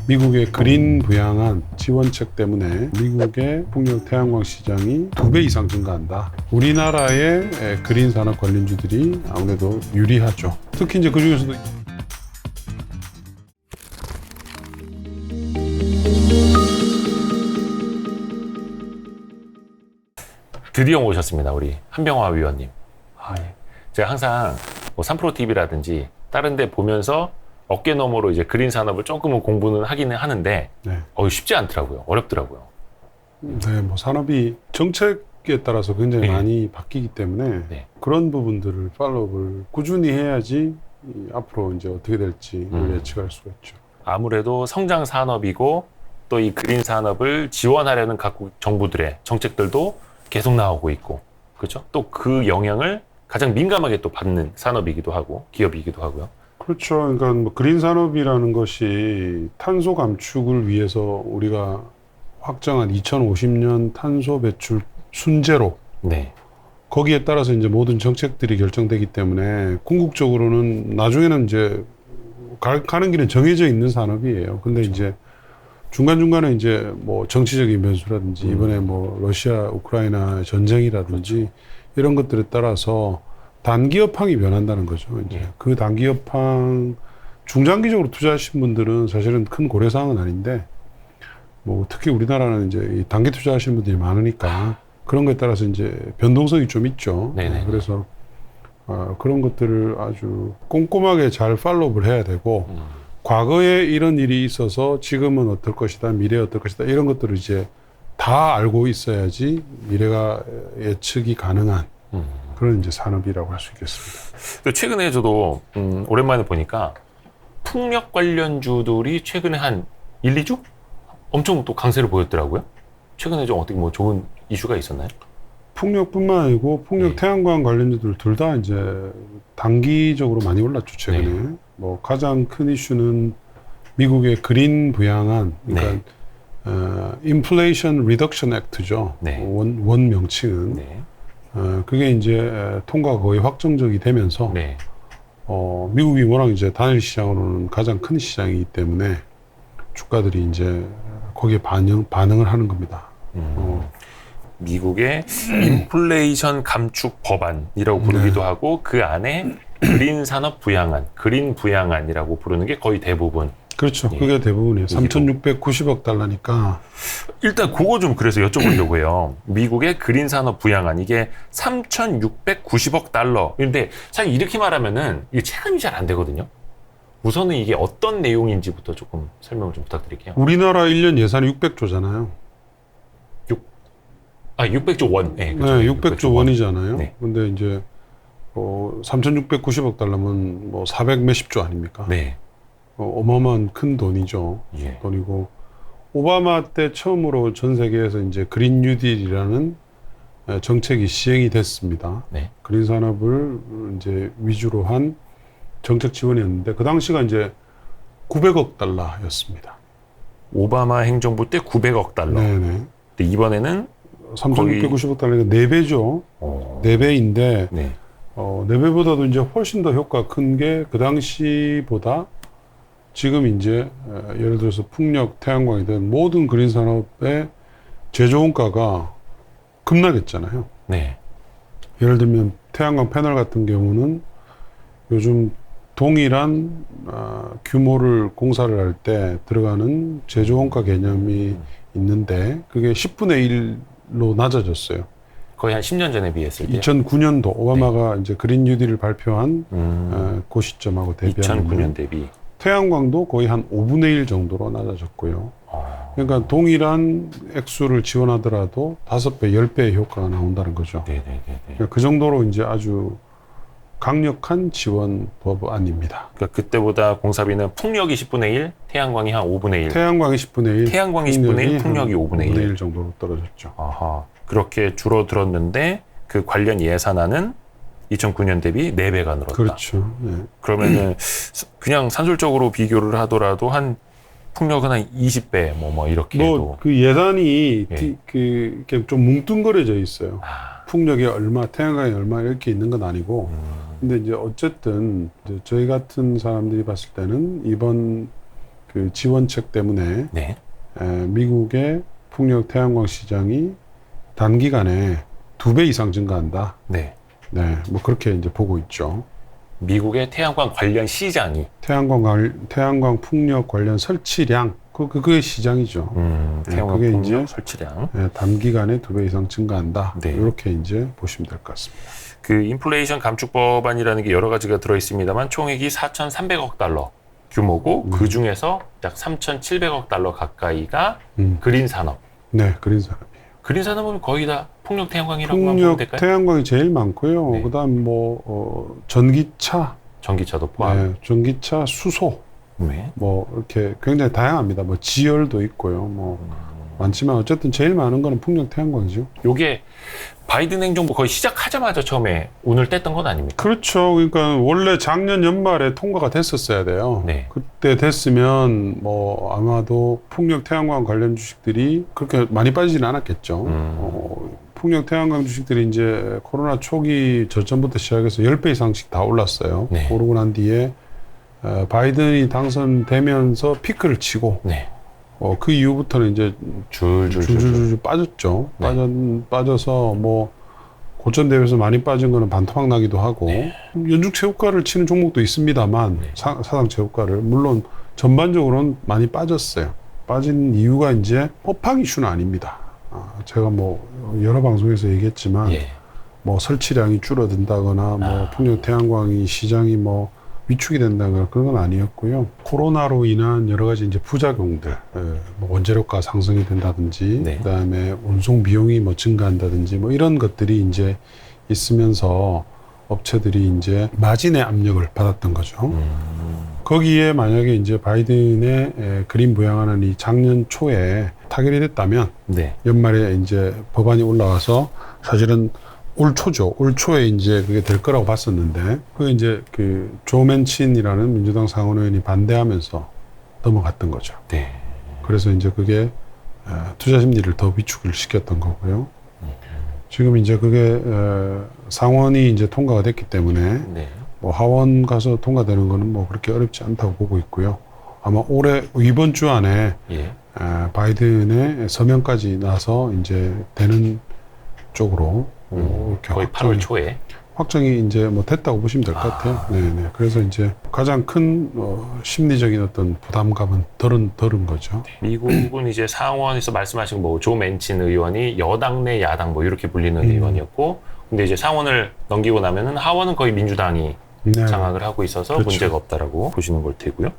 미국의 그린 부양한 지원책 때문에 미국의 풍력 태양광 시장이 2배 이상 증가한다. 우리나라의 그린 산업 관련주들이 아무래도 유리하죠. 특히 이제 그 중에서도 드디어 모셨습니다. 우리 한병화 위원님. 제가 항상 뭐 삼프로TV라든지 다른 데 보면서 어깨 너머로 이제 그린 산업을 조금은 공부는 하기는 하는데 네. 쉽지 않더라고요. 어렵더라고요. 네, 뭐 산업이 정책에 따라서 굉장히 네. 많이 바뀌기 때문에 네. 그런 부분들을 팔로우를 꾸준히 해야지 앞으로 이제 어떻게 될지를 예측할 수가 있죠. 아무래도 성장 산업이고 또 이 그린 산업을 지원하려는 각국 정부들의 정책들도 계속 나오고 있고, 그렇죠? 또 그 영향을 가장 민감하게 또 받는 산업이기도 하고 기업이기도 하고요. 그렇죠. 그러니까 뭐 그린 산업이라는 것이 탄소 감축을 위해서 우리가 확정한 2050년 탄소 배출 순제로 네. 거기에 따라서 이제 모든 정책들이 결정되기 때문에 궁극적으로는 나중에는 이제 가는 길은 정해져 있는 산업이에요. 근데 그렇죠. 이제 중간중간에 이제 뭐 정치적인 변수라든지 이번에 뭐 러시아 우크라이나 전쟁이라든지 이런 것들에 따라서 단기 여팡이 변한다는 거죠. 이제 그 단기 여팡 중장기적으로 투자하신 분들은 사실은 큰 고려사항은 아닌데 뭐 특히 우리나라는 이제 이 단기 투자하시는 분들이 많으니까 그런 것에 따라서 이제 변동성이 좀 있죠. 네네. 그래서 그런 것들을 아주 꼼꼼하게 잘 팔로우를 해야 되고 과거에 이런 일이 있어서 지금은 어떨 것이다, 미래에 어떨 것이다 이런 것들을 이제 다 알고 있어야지 미래가 예측이 가능한 그런 이제 산업이라고 할 수 있겠습니다. 최근에 저도 오랜만에 보니까 풍력 관련주들이 최근에 한 1, 2주? 엄청 또 강세를 보였더라고요. 최근에 좀 어떻게 뭐 좋은 이슈가 있었나요? 풍력뿐만 아니고 풍력 네. 태양광 관련주들 둘 다 이제 단기적으로 많이 올랐죠, 최근에. 네. 뭐 가장 큰 이슈는 미국의 그린 부양안, 그러니까 인플레이션 리덕션 액트죠. 네. 원 명칭은. 네. 그게 이제 통과가 거의 확정적이 되면서 네. 미국이 워낙 이제 단일 시장으로는 가장 큰 시장이기 때문에 주가들이 이제 거기에 반응을 하는 겁니다. 미국의 인플레이션 감축 법안이라고 부르기도 하고 그 안에 그린 산업 부양안, 그린 부양안이라고 부르는 게 거의 대부분. 그렇죠. 그게 대부분이에요. 이기도. 3,690억 달러니까. 일단 그거 좀 그래서 여쭤보려고 해요. 미국의 그린 산업 부양안 이게 3,690억 달러. 근데 사실 이렇게 말하면은 이게 체감이 잘 안 되거든요. 우선은 이게 어떤 내용인지부터 조금 설명을 좀 부탁드릴게요. 우리나라 1년 예산이 600조잖아요. 600조 원. 네, 그렇죠. 네, 600조 원이잖아요. 네. 근데 이제 3,690억 달러면 뭐 400 몇십 조 아닙니까? 네. 어마어마한 큰 돈이죠. 예. 돈이고 오바마 때 처음으로 전 세계에서 이제 그린 뉴딜이라는 정책이 시행이 됐습니다. 네. 그린 산업을 이제 위주로 한 정책 지원이었는데 그 당시가 이제 900억 달러였습니다. 오바마 행정부 때 900억 달러. 네네. 근데 이번에는 3,690억 달러니까 4배죠. 4배인데 네. 4배보다도 이제 훨씬 더 효과가 큰 게 그 당시보다 지금 이제 예를 들어서 풍력, 태양광이든 모든 그린 산업의 제조 원가가 급락했잖아요. 네. 예를 들면 태양광 패널 같은 경우는 요즘 동일한 규모를 공사를 할 때 들어가는 제조 원가 개념이 있는데 그게 10분의 1로 낮아졌어요. 거의 한 10년 전에 비했을 때. 2009년도 오바마가 이제 그린 뉴딜을 발표한 그 시점하고 대비하면 2009년 대비. 태양광도 거의 한 5분의 1 정도로 낮아졌고요. 그러니까 동일한 액수를 지원하더라도 5배, 10배의 효과가 나온다는 거죠. 네네네. 그러니까 그 정도로 이제 아주 강력한 지원 법안입니다. 그러니까 그때보다 공사비는 풍력이 10분의 1, 태양광이 한 5분의 1. 태양광이 10분의 1, 태양광이 10분의 1, 풍력이 5분의 1. 1 정도로 떨어졌죠. 아하. 그렇게 줄어들었는데 그 관련 예산안은 2009년 대비 4배가 늘었다. 그렇죠. 네. 그러면은 그냥 산술적으로 비교를 하더라도 한 풍력은 한 20배 뭐 이렇게 해도. 그 예산이 예. 이렇게 좀 뭉뚱그려져 있어요. 아. 풍력이 얼마, 태양광이 얼마 이렇게 있는 건 아니고. 근데 이제 어쨌든 이제 저희 같은 사람들이 봤을 때는 이번 그 지원책 때문에 네. 미국의 풍력 태양광 시장이 단기간에 2배 이상 증가한다. 네. 네, 뭐 그렇게 이제 보고 있죠. 미국의 태양광 관련 시장이 태양광 풍력 관련 설치량 그게 시장이죠. 태양광 그게 풍력 이제 설치량. 단기간에 2배 이상 증가한다. 네. 이렇게 이제 보시면 될 것 같습니다. 그 인플레이션 감축 법안이라는 게 여러 가지가 들어 있습니다만 총액이 4,300억 달러 규모고 그 중에서 약 3,700억 달러 가까이가 그린 산업. 네, 그린 산업. 그린 산업은 거의 다 풍력 태양광이라고 보면 풍력 될까요? 태양광이 제일 많고요. 네. 그다음 뭐 전기차, 전기차도 포함. 전기차, 수소, 네. 뭐 이렇게 굉장히 다양합니다. 뭐 지열도 있고요. 뭐 많지만 어쨌든 제일 많은 거는 풍력 태양광이죠. 요게 바이든 행정부 거의 시작하자마자 처음에 운을 뗐던 건 아닙니까? 그렇죠. 그러니까 원래 작년 연말에 통과가 됐었어야 돼요. 네. 그때 됐으면 뭐 아마도 풍력 태양광 관련 주식들이 그렇게 많이 빠지지는 않았겠죠. 풍력 태양광 주식들이 이제 코로나 초기 저점부터 시작해서 10배 이상씩 다 올랐어요. 네. 오르고 난 뒤에 바이든이 당선되면서 피크를 치고 네. 그 이후부터는 이제 줄줄줄 빠졌죠. 네. 빠져서 뭐 고점 대비해서 많이 빠진 거는 반토막 나기도 하고 네. 연중 최고가를 치는 종목도 있습니다만 네. 사상 최고가를 물론 전반적으로는 많이 빠졌어요. 빠진 이유가 이제 업황 이슈는 아닙니다. 제가 뭐 여러 방송에서 얘기했지만 예. 뭐 설치량이 줄어든다거나 뭐 풍력 태양광이 시장이 뭐 위축이 된다거나 그런 건 아니었고요. 코로나로 인한 여러 가지 이제 부작용들, 뭐 원재료가 상승이 된다든지, 네. 그다음에 운송 비용이 뭐 증가한다든지, 뭐 이런 것들이 이제 있으면서 업체들이 이제 마진의 압력을 받았던 거죠. 거기에 만약에 이제 바이든의 그린 부양안이 작년 초에 타결이 됐다면, 네. 연말에 이제 법안이 올라와서 사실은 올 초죠. 올 초에 이제 그게 될 거라고 봤었는데, 그게 이제 그 조 맨친이라는 민주당 상원의원이 반대하면서 넘어갔던 거죠. 네. 그래서 이제 그게 투자 심리를 더 위축을 시켰던 거고요. 지금 이제 그게 상원이 이제 통과가 됐기 때문에 네. 뭐 하원 가서 통과되는 거는 뭐 그렇게 어렵지 않다고 보고 있고요. 아마 이번 주 안에 예. 바이든의 서명까지 나서 이제 되는 쪽으로 이렇게 거의 8월 초에. 확정이 이제 뭐 됐다고 보시면 될 것 같아요. 네네. 그래서 이제 가장 큰 심리적인 어떤 부담감은 덜은 거죠. 미국은 이제 상원에서 말씀하신 뭐 조 맨친 의원이 여당 내 야당 뭐 이렇게 불리는 의원이었고, 근데 이제 상원을 넘기고 나면은 하원은 거의 민주당이 네. 장악을 하고 있어서 그렇죠. 문제가 없다라고 보시는 걸 테고요.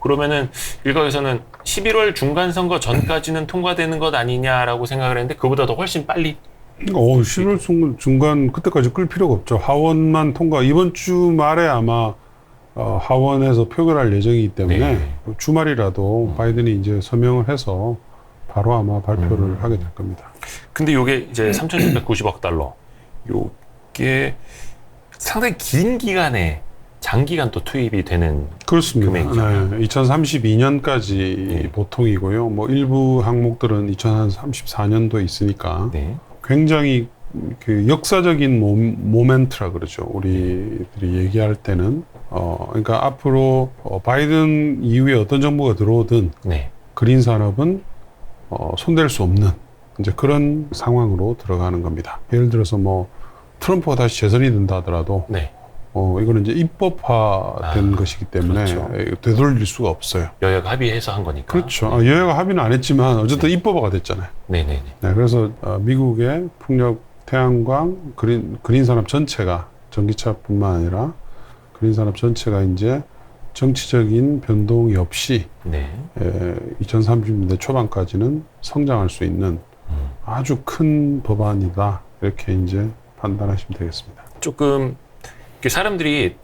그러면은 일각에서는 11월 중간 선거 전까지는 통과되는 것 아니냐라고 생각을 했는데 그보다 더 훨씬 빨리. 11월 중간 그때까지 끌 필요가 없죠. 하원만 통과. 이번 주 말에 아마 하원에서 표결할 예정이기 때문에 네. 주말이라도 바이든이 이제 서명을 해서 바로 아마 발표를 하게 될 겁니다. 근데 요게 이제 3,690억 달러. 요게 상당히 긴 기간에 장기간 또 투입이 되는 그렇습니다. 금액이죠. 네, 2032년까지 네. 보통이고요. 뭐 일부 항목들은 2034년도에 있으니까 네. 굉장히 그 역사적인 모멘트라 그러죠. 우리들이 얘기할 때는 그러니까 앞으로 바이든 이후에 어떤 정부가 들어오든 네. 그린 산업은 손댈 수 없는 이제 그런 상황으로 들어가는 겁니다. 예를 들어서 뭐 트럼프가 다시 재선이 된다 하더라도 네. 이거는 이제 입법화된 것이기 때문에 그렇죠. 되돌릴 수가 없어요. 여야가 합의해서 한 거니까. 그렇죠. 여야가 합의는 안 했지만 어쨌든 입법화가 됐잖아요. 네네네. 네, 그래서 미국의 풍력, 태양광, 그린 산업 전체가 전기차뿐만 아니라 그린 산업 전체가 이제 정치적인 변동이 없이 네. 2030년대 초반까지는 성장할 수 있는 아주 큰 법안이다. 이렇게 이제 판단하시면 되겠습니다. 조금 사람들이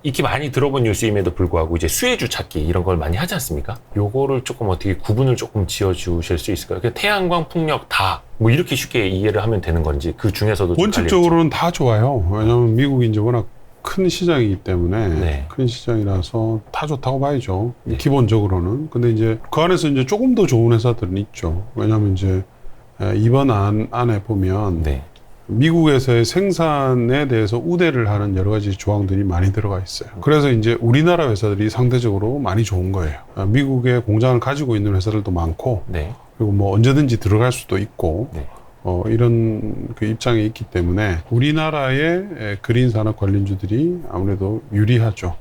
익히 많이 들어본 뉴스임에도 불구하고 이제 수혜주 찾기 이런 걸 많이 하지 않습니까? 요거를 조금 어떻게 구분을 조금 지어주실 수 있을까요? 그냥 태양광, 풍력 다 뭐 이렇게 쉽게 이해를 하면 되는 건지 그 중에서도 좀 원칙적으로는 다 좋아요. 왜냐하면 미국이 이제 워낙 큰 시장이기 때문에 네. 큰 시장이라서 다 좋다고 봐야죠. 네. 기본적으로는. 근데 이제 그 안에서 이제 조금 더 좋은 회사들은 있죠. 왜냐하면 이제 이번 안에 보면 네. 미국에서의 생산에 대해서 우대를 하는 여러 가지 조항들이 많이 들어가 있어요. 그래서 이제 우리나라 회사들이 상대적으로 많이 좋은 거예요. 미국에 공장을 가지고 있는 회사들도 많고, 네. 그리고 뭐 언제든지 들어갈 수도 있고, 네. 이런 그 입장에 있기 때문에 우리나라의 그린 산업 관련주들이 아무래도 유리하죠.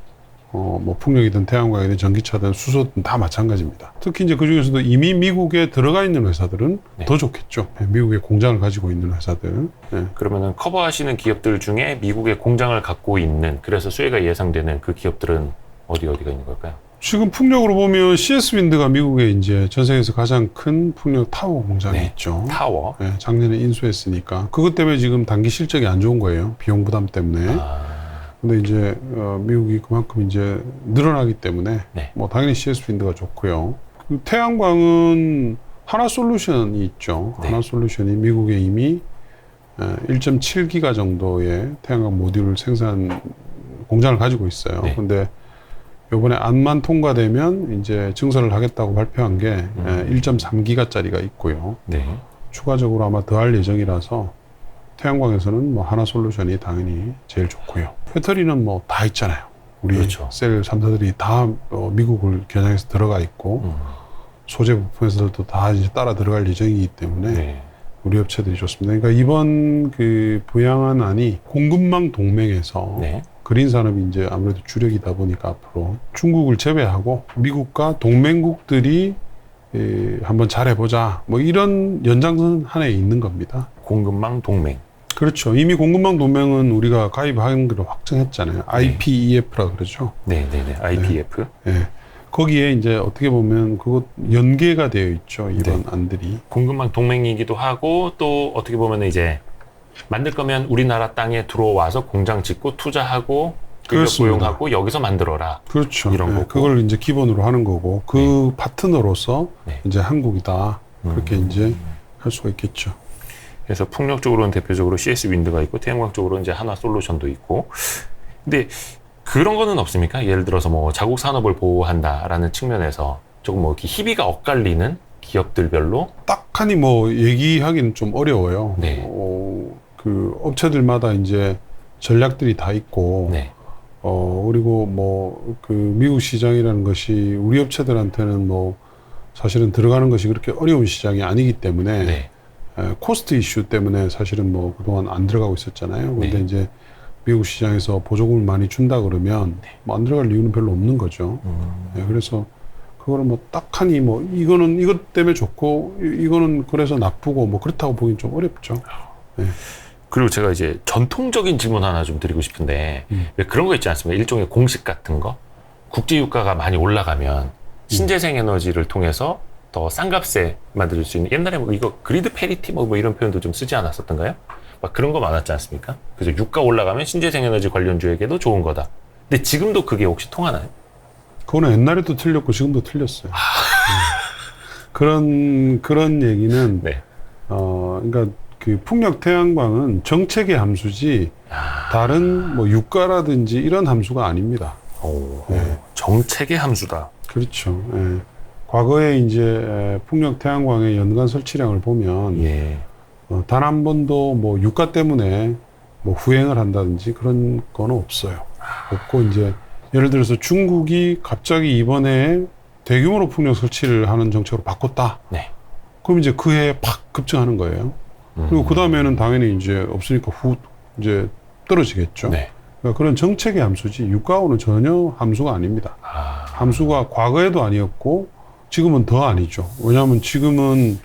뭐 풍력이든 태양광이든 전기차든 수소든 다 마찬가지입니다. 특히 이제 그 중에서도 이미 미국에 들어가 있는 회사들은 네. 더 좋겠죠. 미국에 공장을 가지고 있는 회사들. 네. 그러면은 커버하시는 기업들 중에 미국에 공장을 갖고 있는, 그래서 수혜가 예상되는 그 기업들은 어디가 있는 걸까요? 지금 풍력으로 보면 CS 윈드가 미국에 이제 전 세계에서 가장 큰 풍력 타워 공장이 네. 있죠. 타워. 네, 작년에 인수했으니까 그것 때문에 지금 단기 실적이 안 좋은 거예요. 비용 부담 때문에. 근데 이제 미국이 그만큼 이제 늘어나기 때문에 네. 뭐 당연히 CS 윈드가 좋고요. 그 태양광은 하나솔루션이 있죠. 네. 하나솔루션이 미국에 이미 1.7기가 정도의 태양광 모듈 생산 공장을 가지고 있어요. 네. 근데 요번에 안만 통과되면 이제 증설을 하겠다고 발표한 게 1.3기가짜리가 있고요. 네. 추가적으로 아마 더 할 예정이라서 태양광에서는 뭐 하나솔루션이 당연히 제일 좋고요. 배터리는 뭐 다 있잖아요. 우리 그렇죠. 셀 3사들이 다 미국을 겨냥해서 들어가 있고 소재 부품에서도 다 이제 따라 들어갈 예정이기 때문에 네. 우리 업체들이 좋습니다. 그러니까 이번 그 부양한 안이 공급망 동맹에서 네. 그린 산업이 이제 아무래도 주력이다 보니까 앞으로 중국을 제외하고 미국과 동맹국들이 한번 잘해보자. 뭐 이런 연장선 하나에 있는 겁니다. 공급망 동맹. 그렇죠. 이미 공급망 동맹은 우리가 가입하는 걸로 확정했잖아요. IPEF라 그러죠. 네네네. IPF. 예. 거기에 이제 어떻게 보면 그것 연계가 되어 있죠. 이런 네. 안들이. 공급망 동맹이기도 하고, 또 어떻게 보면 이제 만들 거면 우리나라 땅에 들어와서 공장 짓고 투자하고 인력 그렇습니다. 고용하고 여기서 만들어라. 그렇죠. 이런 예, 거고. 그걸 이제 기본으로 하는 거고 그 파트너로서 네. 이제 한국이다. 그렇게 이제 할 수가 있겠죠. 그래서 풍력 쪽으로는 대표적으로 CS 윈드가 있고, 태양광 쪽으로는 이제 하나 솔루션도 있고. 근데 그런 거는 없습니까? 예를 들어서 뭐 자국 산업을 보호한다라는 측면에서 조금 뭐 이렇게 희비가 엇갈리는 기업들별로. 딱하니 뭐 얘기하기는 좀 어려워요. 네. 그 업체들마다 이제 전략들이 다 있고, 네. 그리고 뭐 그 미국 시장이라는 것이 우리 업체들한테는 뭐 사실은 들어가는 것이 그렇게 어려운 시장이 아니기 때문에 네. 코스트 이슈 때문에 사실은 뭐 그동안 안 들어가고 있었잖아요. 근데 네. 이제 미국 시장에서 보조금을 많이 준다 그러면 뭐 안 들어갈 이유는 별로 없는 거죠. 그래서 그거를 뭐 딱하니 뭐 이거는 이것 때문에 좋고 이거는 그래서 나쁘고 뭐 그렇다고 보기는 좀 어렵죠. 네. 그리고 제가 이제 전통적인 질문 하나 좀 드리고 싶은데, 왜 그런 거 있지 않습니까? 일종의 공식 같은 거. 국제유가가 많이 올라가면 신재생 에너지를 통해서 더 싼 값에 만들 수 있는, 옛날에 뭐 이거 그리드 패리티 뭐 이런 표현도 좀 쓰지 않았었던가요? 막 그런 거 많았지 않습니까? 그래서 유가 올라가면 신재생 에너지 관련주에게도 좋은 거다. 근데 지금도 그게 혹시 통하나요? 그거는 옛날에도 틀렸고 지금도 틀렸어요. 그런 얘기는 네. 그러니까 그 풍력 태양광은 정책의 함수지 다른 뭐 유가라든지 이런 함수가 아닙니다. 정책의 함수다. 그렇죠. 예. 과거에 이제 풍력 태양광의 연간 설치량을 보면 예. 단 한 번도 뭐 유가 때문에 뭐 후행을 한다든지 그런 건 없어요. 없고 이제 예를 들어서 중국이 갑자기 이번에 대규모로 풍력 설치를 하는 정책으로 바꿨다. 네. 그럼 이제 그 해에 팍 급증하는 거예요. 그리고 그 다음에는 당연히 이제 없으니까 이제 떨어지겠죠. 네. 그러니까 그런 정책의 함수지 유가하고는 전혀 함수가 아닙니다. 함수가 과거에도 아니었고 지금은 더 아니죠. 왜냐하면 지금은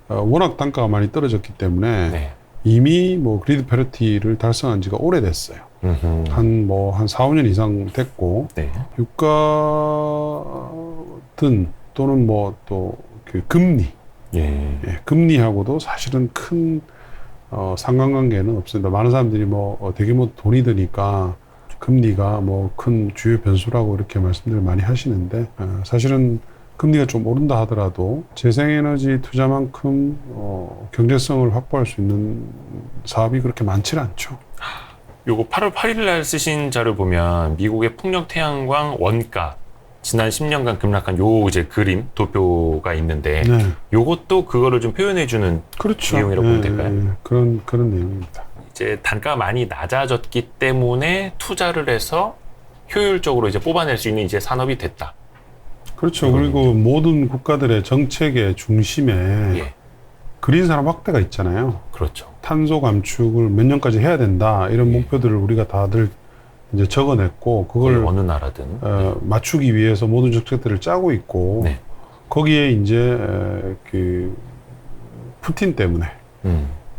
워낙 단가가 많이 떨어졌기 때문에 네. 이미 뭐 그리드 패리티를 달성한 지가 오래됐어요. 한 4, 5년 이상 됐고 네. 유가든 또는 뭐 또 그 금리 예. 금리하고도 사실은 큰 상관관계는 없습니다. 많은 사람들이 뭐 대규모 돈이 드니까 금리가 뭐 큰 주요 변수라고 이렇게 말씀들을 많이 하시는데 사실은 금리가 좀 오른다 하더라도 재생에너지 투자만큼 경제성을 확보할 수 있는 사업이 그렇게 많지는 않죠. 요거 8월 8일 날 쓰신 자료 보면 미국의 풍력 태양광 원가 지난 10년간 급락한 요 이제 그림 도표가 있는데 네. 요것도 그거를 좀 표현해 주는 그렇죠. 내용이라고 보면 될까요? 그런 내용입니다. 이제 단가가 많이 낮아졌기 때문에 투자를 해서 효율적으로 이제 뽑아낼 수 있는 이제 산업이 됐다. 그렇죠. 그리고 모든 국가들의 정책의 중심에 예, 그린 산업 확대가 있잖아요. 그렇죠. 탄소 감축을 몇 년까지 해야 된다. 이런 예. 목표들을 우리가 다들 이제 적어냈고 거의 그걸 어느 나라든. 맞추기 위해서 모든 정책들을 짜고 있고 네. 거기에 이제 그 푸틴 때문에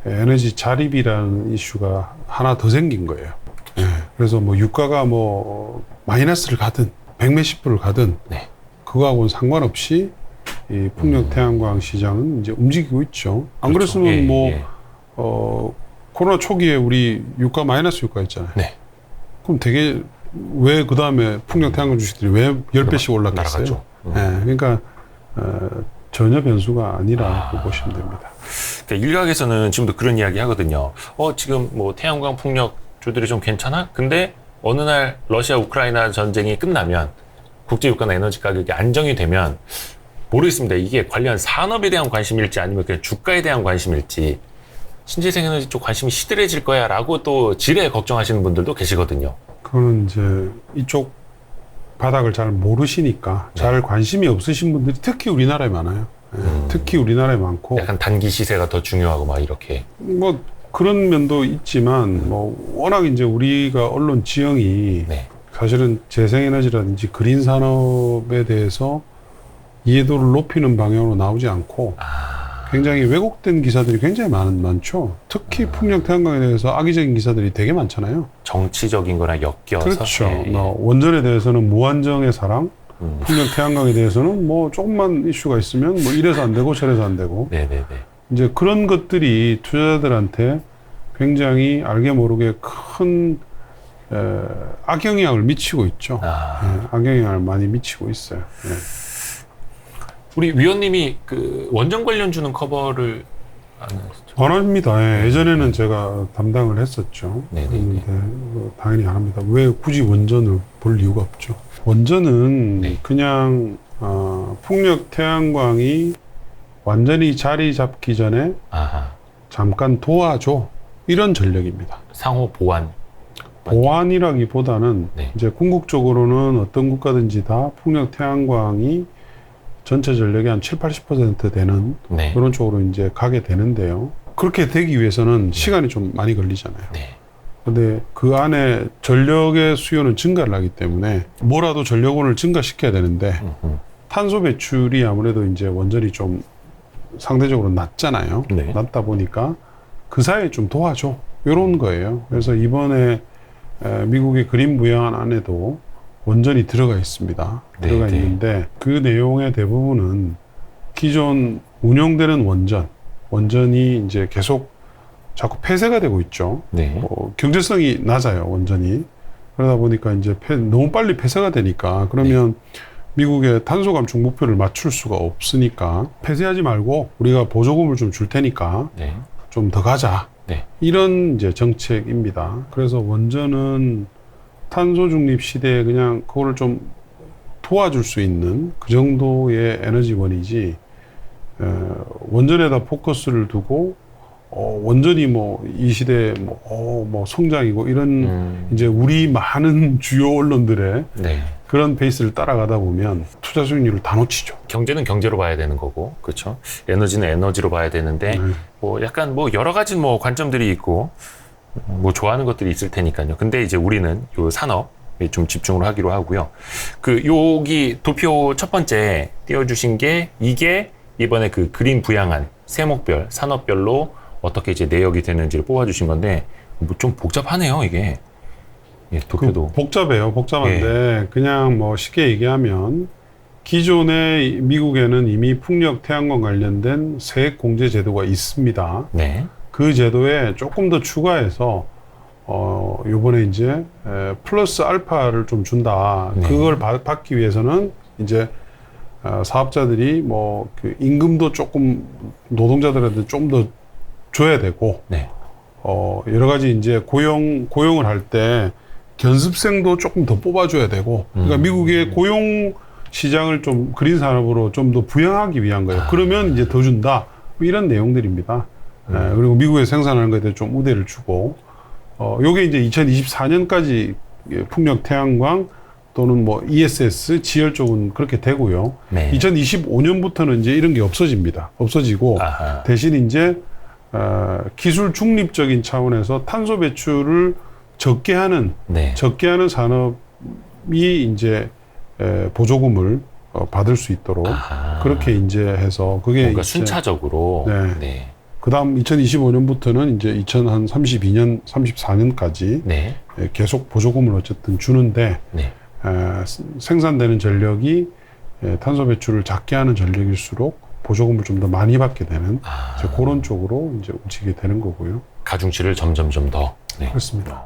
에너지 자립이라는 이슈가 하나 더 생긴 거예요. 예. 그래서 뭐 유가가 뭐 마이너스를 가든 100몇십 불을 가든 네. 그거하고는 상관없이 이 풍력 태양광 시장은 이제 움직이고 있죠. 안 그렇죠. 그랬으면 예, 뭐 예. 코로나 초기에 우리 유가 마이너스 유가였잖아요. 네. 그럼 되게 왜 그 다음에 풍력 태양광 주식들이 왜 10배씩 올랐겠어요? 날아갔죠. 예. 그러니까 전혀 변수가 아니라고 보시면 됩니다. 그러니까 일각에서는 지금도 그런 이야기 하거든요. 지금 뭐 태양광 풍력 주들이 좀 괜찮아? 근데 어느 날 러시아 우크라이나 전쟁이 끝나면 국제 유가나 에너지 가격이 안정이 되면 모르겠습니다. 이게 관련 산업에 대한 관심일지 아니면 그냥 주가에 대한 관심일지 신재생 에너지 쪽 관심이 시들해질 거야라고 또 지레 걱정하시는 분들도 계시거든요. 그거는 이제 이쪽 바닥을 잘 모르시니까 잘 관심이 없으신 분들이 특히 우리나라에 많아요. 예, 특히 우리나라에 많고 약간 단기 시세가 더 중요하고 막 이렇게. 뭐 그런 면도 있지만 뭐 워낙 이제 우리가 언론 지형이 네. 사실은 재생에너지라든지 그린 산업에 대해서 이해도를 높이는 방향으로 나오지 않고 굉장히 왜곡된 기사들이 굉장히 많죠. 특히 풍력 태양광에 대해서 악의적인 기사들이 되게 많잖아요. 정치적인 거랑 엮여서. 그렇죠. 예, 예. 뭐 원전에 대해서는 무한정의 사랑, 풍력 태양광에 대해서는 뭐 조금만 이슈가 있으면 뭐 이래서 안 되고 저래서 안 되고 네네네. 이제 그런 것들이 투자자들한테 굉장히 알게 모르게 큰 악영향을 미치고 있죠. 악영향을 많이 미치고 있어요. 예. 우리 위원님이 그 원전 관련 주는 커버를 안 하셨죠? 안 합니다. 예. 예전에는 제가 담당을 했었죠. 네네네. 그런데 뭐 당연히 안 합니다. 왜 굳이 원전을 볼 이유가 없죠. 원전은 네. 그냥 풍력 태양광이 완전히 자리 잡기 전에 아하. 잠깐 도와줘 이런 전략입니다. 상호 보완. 보완이라기보다는 네. 이제 궁극적으로는 어떤 국가든지 다 풍력 태양광이 전체 전력의 한 70-80% 되는 네. 그런 쪽으로 이제 가게 되는데요. 그렇게 되기 위해서는 시간이 좀 많이 걸리잖아요. 네. 근데 그 안에 전력의 수요는 증가를 하기 때문에 뭐라도 전력원을 증가시켜야 되는데 탄소 배출이 아무래도 이제 원전이 좀 상대적으로 낮잖아요. 네. 낮다 보니까 그 사이에 좀 도와줘. 이런 거예요. 그래서 이번에 미국의 그린 부양안 안에도 원전이 들어가 있습니다. 네, 들어가 네. 있는데 그 내용의 대부분은 기존 운용되는 원전이 이제 계속 자꾸 폐쇄가 되고 있죠. 네. 경제성이 낮아요, 원전이. 그러다 보니까 이제 너무 빨리 폐쇄가 되니까 그러면 미국의 탄소 감축 목표를 맞출 수가 없으니까 폐쇄하지 말고 우리가 보조금을 좀 줄 테니까 네. 좀 더 가자. 네. 이런 이제 정책입니다. 그래서 원전은 탄소 중립 시대에 그냥 그거를 좀 도와줄 수 있는 그 정도의 에너지원이지, 원전에다 포커스를 두고, 원전이 뭐 이 시대에 뭐 성장이고 이런 이제 우리 많은 주요 언론들의 네. 그런 페이스를 따라가다 보면 투자 수익률을 다 놓치죠. 경제는 경제로 봐야 되는 거고, 그렇죠? 에너지는 에너지로 봐야 되는데, 뭐 약간 뭐 여러 가지 뭐 관점들이 있고, 뭐 좋아하는 것들이 있을 테니까요. 근데 이제 우리는 요 산업에 좀 집중을 하기로 하고요. 그 여기 도표 첫 번째 띄워주신 게 이게 이번에 그 그린 부양안 세목별 산업별로 어떻게 이제 내역이 되는지를 뽑아주신 건데 뭐 좀 복잡하네요 이게. 예, 도표도. 복잡해요. 복잡한데 그냥 뭐 쉽게 얘기하면 기존의 미국에는 이미 풍력 태양광 관련된 세액 공제 제도가 있습니다. 네. 그 제도에 조금 더 추가해서 요번에 이제 플러스 알파를 좀 준다. 네. 그걸 받기 위해서는 이제 사업자들이 뭐 그 임금도 조금 노동자들한테 좀 더 줘야 되고 네. 여러 가지 이제 고용을 할 때 견습생도 조금 더 뽑아줘야 되고, 그러니까 미국의 고용 시장을 좀 그린 산업으로 좀 더 부양하기 위한 거예요. 그러면 이제 더 준다. 뭐 이런 내용들입니다. 그리고 미국에 생산하는 것에 대해 좀 우대를 주고, 요게 이제 2024년까지 풍력 태양광 또는 뭐 ESS 지열 쪽은 그렇게 되고요. 네. 2025년부터는 이제 이런 게 없어집니다. 없어지고 아하. 대신 이제 기술 중립적인 차원에서 탄소 배출을 적게 하는 네. 산업이 이제 보조금을 받을 수 있도록 아하. 그렇게 이제 해서 그게 뭔가 이제 순차적으로. 네. 네. 그다음 2025년부터는 이제 2032년, 34년까지 네. 계속 보조금을 어쨌든 주는데 네. 생산되는 전력이 탄소 배출을 작게 하는 전력일수록 보조금을 좀 더 많이 받게 되는 이제 그런 쪽으로 이제 움직이게 되는 거고요. 가중치를 점점 더. 네. 그렇습니다.